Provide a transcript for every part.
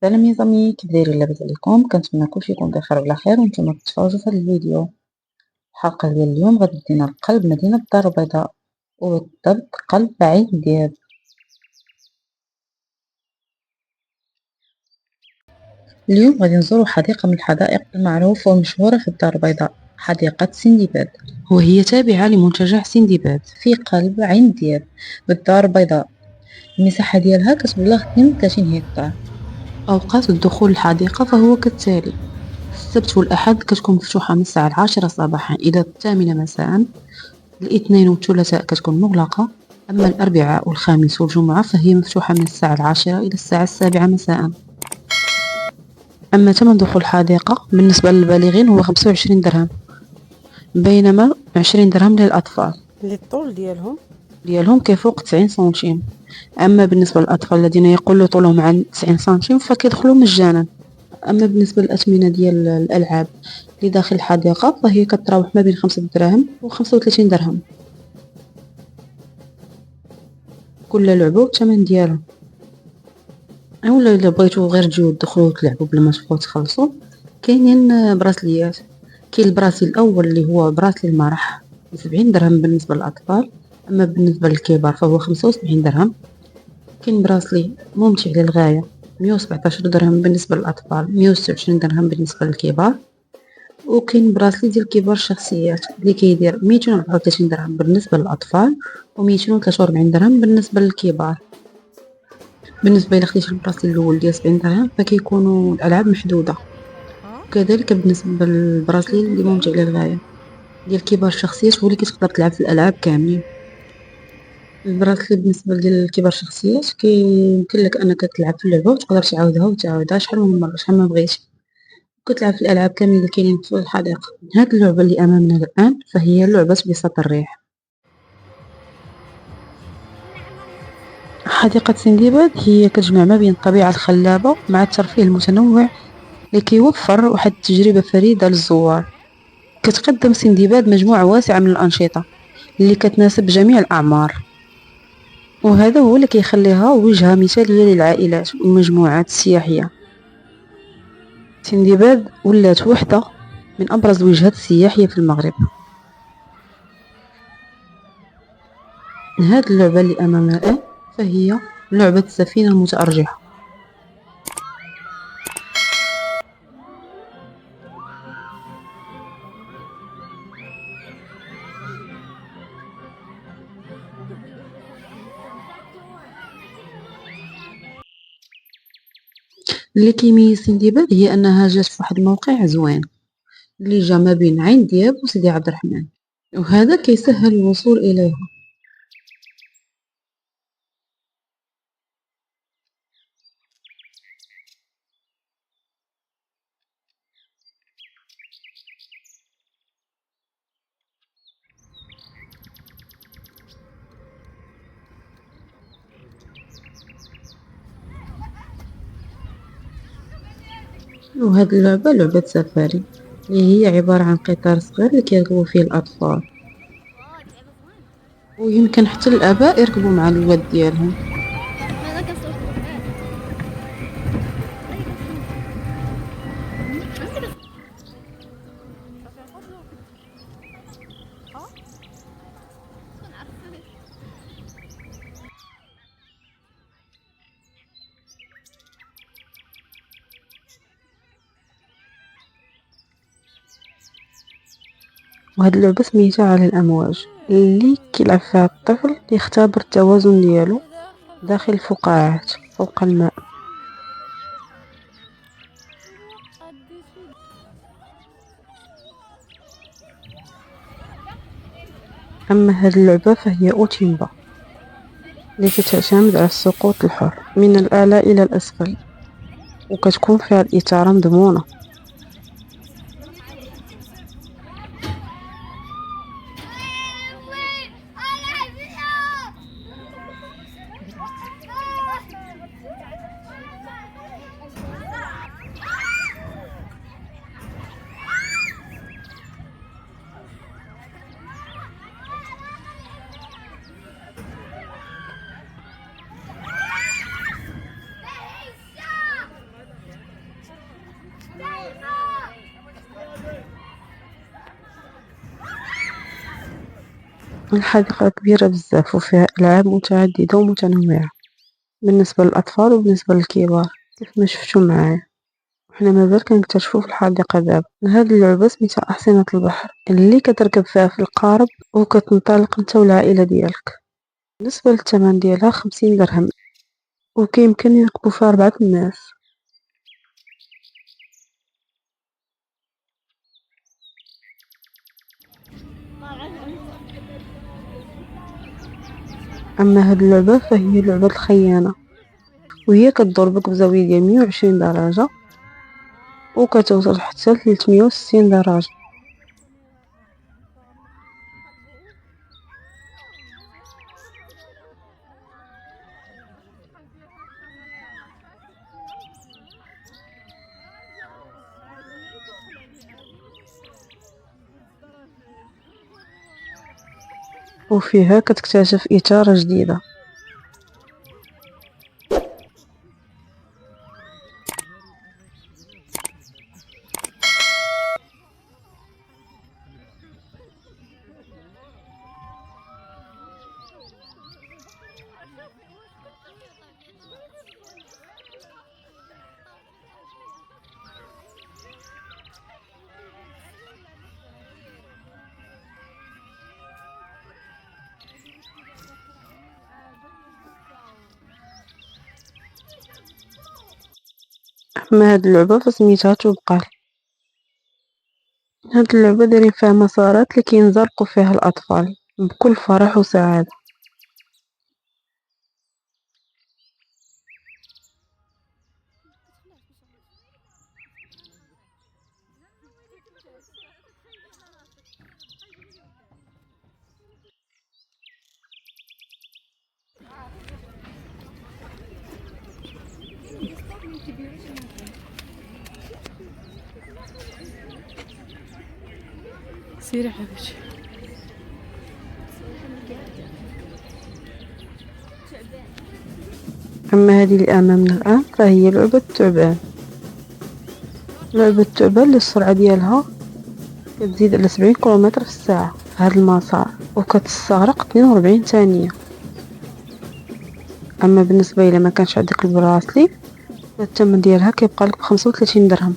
سلام يا زمي، كيف دايرين؟ لاباس عليكم؟ كنتمنى كلشي يكون بخير وعلى خير وانتم كتفرجوا في هذا الفيديو. الحلقه ديال اليوم غادي دينا لقلب مدينه الدار البيضاء، وبالضبط قلب عين دياب. اليوم غادي نزوروا حديقه من الحدائق المعروفه والمشهوره في الدار البيضاء، حديقه سندباد، وهي تابعه لمنتجع سندباد في قلب عين دياب بالدار البيضاء. المساحه ديالها كتبلغ 32 هكتار. اوقات الدخول الحديقه فهو كالتالي: السبت والأحد كتكون مفتوحة من الساعة 10 صباحا إلى 8 مساء. الاثنين والثلاثاء كتكون مغلقة. أما الأربعاء والخامس والجمعة فهي مفتوحة من الساعة 10 إلى الساعة 7 مساء. أما ثمن دخول الحديقة بالنسبة للبالغين هو 25 درهم، بينما 20 درهم للأطفال. الطول ديالهم كيفوق 90 سنتيم. أما بالنسبة للأطفال الذين يقل طولهم عن 90 سنتيم فكيدخلوا مجانا. أما بالنسبة للأثمنة ديال الألعاب اللي داخل الحديقة فهي كتراوح ما بين 5 دراهم و 35 درهم كل لعبة والثمن ديالها. اولا الا بغيتو غير تجيو تدخلوا تلعبوا بلا ما تبقاو تخلصوا، كاينين براسليات. كاين البراسلي الاول اللي هو براسلي المرح ب 70 درهم بالنسبه للاطفال، اما بالنسبه للكبار فهو 75 درهم. كاين براسلي ممتع للغايه 117 درهم بالنسبه للاطفال، 126 درهم بالنسبه للكبار. وكاين براسلي ديال كبار الشخصيات اللي كيدير 234 درهم بالنسبه للاطفال و 243 درهم بالنسبه للكبار. بالنسبه الى خديتي البراسلي الاول ديال 70 درهم فكيكونوا الالعاب محدوده. كذلك بالنسبه للبراسلي اللي ممتع للغايه ديال كبار الشخصيات هو اللي كتقدر تلعب في الالعاب كاملين. البراسلي بالنسبه لكبار الشخصيات كيمكن لك انك تلعب في اللعبه وتقدر تعاودها وتعاودها شحال من مره شحال ما بغيتي، كتلعب في الالعاب كاملين اللي كاينين في الحديقه. هذه اللعبه اللي امامنا الان فهي لعبه بساط الريح. حديقه سندباد هي كتجمع ما بين الطبيعه الخلابه مع الترفيه المتنوع اللي كيوفر واحد التجربه فريده للزوار. كتقدم سندباد مجموعه واسعه من الانشطه اللي كتناسب جميع الاعمار، وهذا هو اللي كيخليها وجهه مثاليه للعائلات والمجموعات السياحيه. سندباد ولات وحده من ابرز الوجهات السياحيه في المغرب. هذه اللعبه اللي امامنا الان فهي لعبه السفينه المتأرجحه. اللي كيميز سندباد هي انها جات في واحد الموقع زوين اللي جا ما بين عين دياب وسيدي عبد الرحمن، وهذا كيسهل الوصول اليها. وهذه اللعبة لعبة سفاري اللي هي عبارة عن قطار صغير اللي كيركبوا فيه الأطفال، ويمكن حتى الآباء يركبوا مع الولاد ديالهم. وهاد اللعبة سميتها على الأمواج، اللي كيلعب فيها الطفل يختبر التوازن ديالو داخل الفقاعات فوق الماء. أما هاد اللعبة فهي أوتيمبا اللي كتعتمد على السقوط الحر من الأعلى إلى الأسفل، وكتكون فيها الإثارة مضمونة. الحديقة كبيرة بزاف وفيها ألعاب متعددة ومتنوعة بالنسبة للأطفال وبالنسبة للكبار كيف ما شفتوا معايا. وحنا مازال كنكتشفوا في الحديقة دابا. هاد اللعبة سميتها أحصنة البحر اللي كتركب فيها في القارب وكتنطلق نتا والعائلة ديالك. بالنسبة للثمن ديالها 50 درهم وكيمكن يركبوا فيها 4 الناس. أما هاد اللعبة فهي لعبة الخيانة وهي كتدور بك بزاوية ديال 120 درجة وكتوصل حتى ل 360 درجة. وفيها كتكتشف إثارة جديدة. أما هاد اللعبة فسميتها تبقال. هاد اللعبة دايرين فيها مسارات اللي كينزلقوا فيها الأطفال بكل فرح وسعادة. سيري حبيبتي. أما هذه اللي أمامنا الآن فهي لعبة الثعبان. لعبة الثعبان اللي السرعة ديالها كتزيد على 70 كيلومتر في الساعة في هذا المسار وكتستغرق 42 ثانية. أما بالنسبة إلى ما كانش عندك البراسلي الثمن ديالها كيبقى لك ب35 درهم.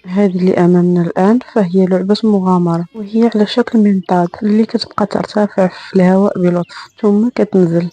هذه اللي أمامنا الآن فهي لعبة مغامرة وهي على شكل منطاد اللي كتبقى ترتفع في الهواء بلطف ثم كتنزل.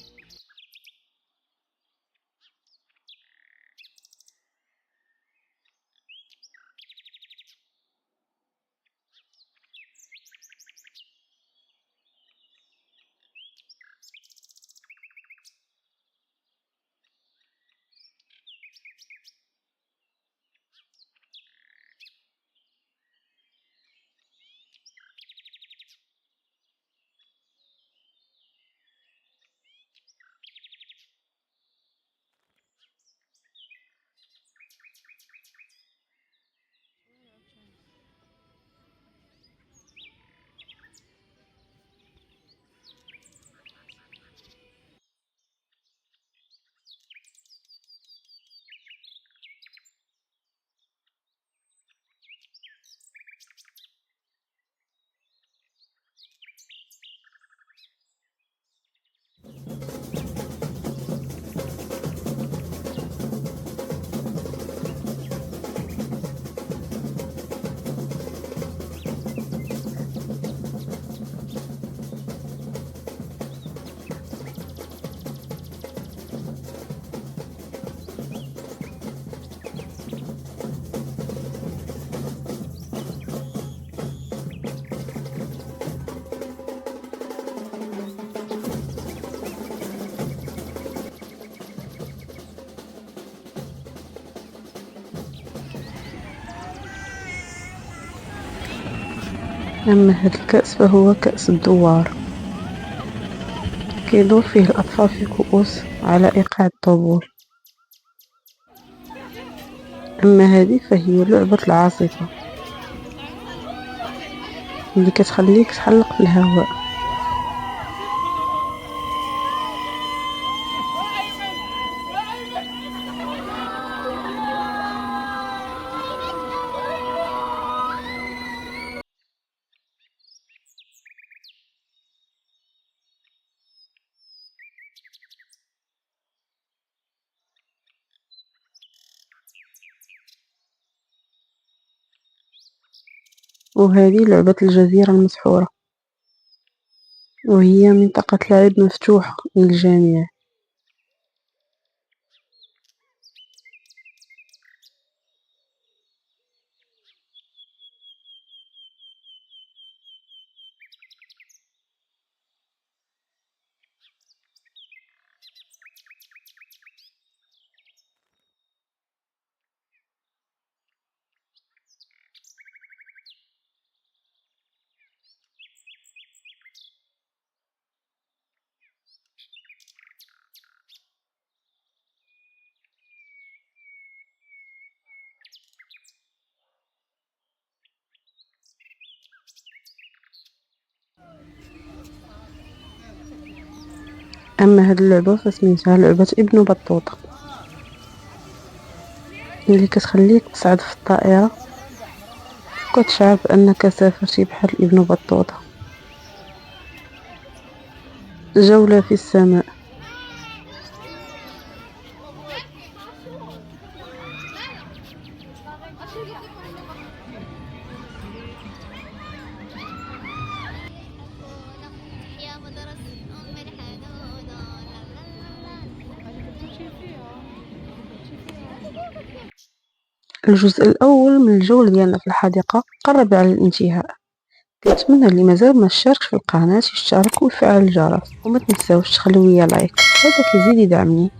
أما هذا الكأس فهو كأس الدوار، كيدور فيه الأطفال في كؤوس على إيقاع الطبول. أما هذه فهي لعبة العاصفة اللي كتخليك تحلق في الهواء. وهذه لعبة الجزيرة المسحورة، وهي منطقة لعب مفتوحة للجميع. أما هاد اللعبة فسميتها لعبة ابن بطوطة، اللي كتخليك تصعد في الطائرة وكتشعر بأنك سافرتي بحال ابن بطوطة، جولة في السماء. الجزء الأول من الجولة ديالنا في الحديقة قرب على الانتهاء. كنتمنى اللي مازال ما اشتركش في القناة يشترك ويفعل الجرس، وما تنساوش تخليو ليا لايك، هذا كيزيد يدعمني.